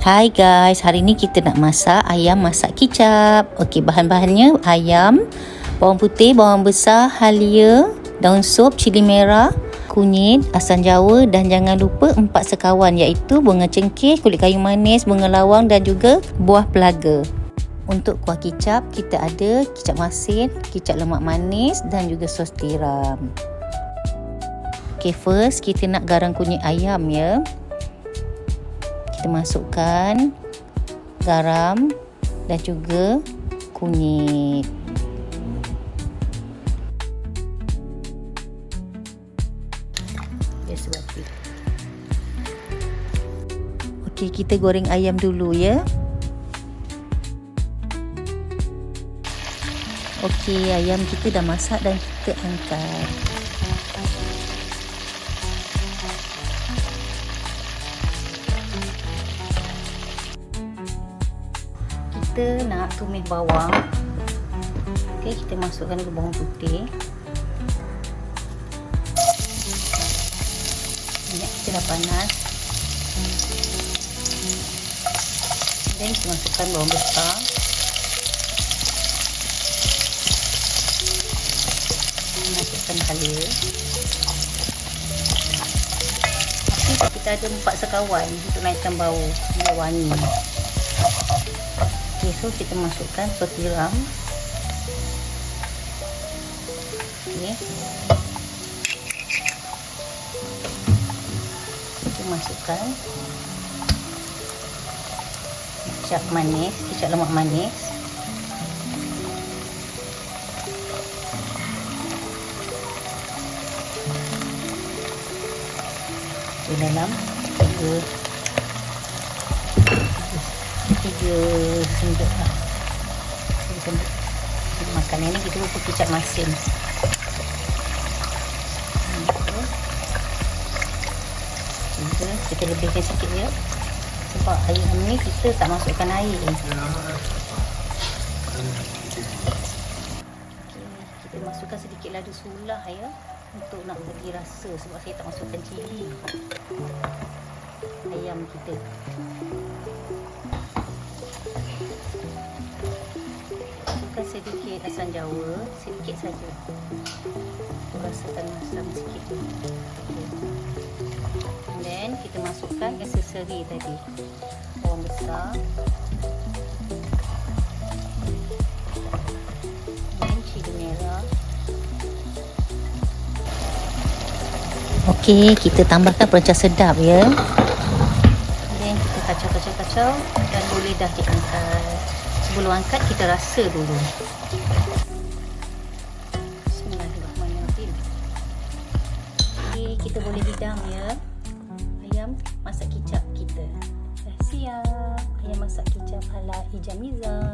Hai guys, hari ni kita nak masak ayam masak kicap. Okey, bahan-bahannya ayam, bawang putih, bawang besar, halia, daun sup, cili merah, kunyit, asam jawa dan jangan lupa 4 sekawan iaitu bunga cengkeh, kulit kayu manis, bunga lawang dan juga buah pelaga. Untuk kuah kicap, kita ada kicap masin, kicap lemak manis dan juga sos tiram. Okey, first kita nak garang kunyit ayam ya. Kita masukkan garam dan juga kunyit. Okey, kita goreng ayam dulu ya. Okey, ayam kita dah masak dan kita angkat. Kita nak tumis bawang. Okey, kita masukkan dulu bawang putih. Minyak kita dah panas. Dan kita masukkan bawang besar. Masukkan halia. Kita ada 4 sekawan untuk naikkan bau biar wangi. Okay, so kita masukkan sos tiram. Okay. Kita masukkan kicap manis, kicap lemak manis. Di dalam 3 sendok lah. Makanan ni kita buat kicap masin. Kita lebihkan sikit ya. Sebab ayam ni kita tak masukkan air. Kita masukkan sedikit lada sulah ya. Untuk nak bagi rasa sebab saya tak masukkan cili ayam kita. Masukkan sedikit asam jawa, sedikit saja. Rasakan asam sikit. Dan kita masukkan aksesori tadi. Bawang besar. Dan cili merah. Okey, kita tambahkan perancang sedap ya. Dan kita kacau dan boleh dah diangkat. Sebelum angkat kita rasa dulu. Bismillahirrahmanirrahim. Okey, kita boleh hidang ya. Ayam masak kicap kita dah siap. Ayam masak kicap ala Ijamiza.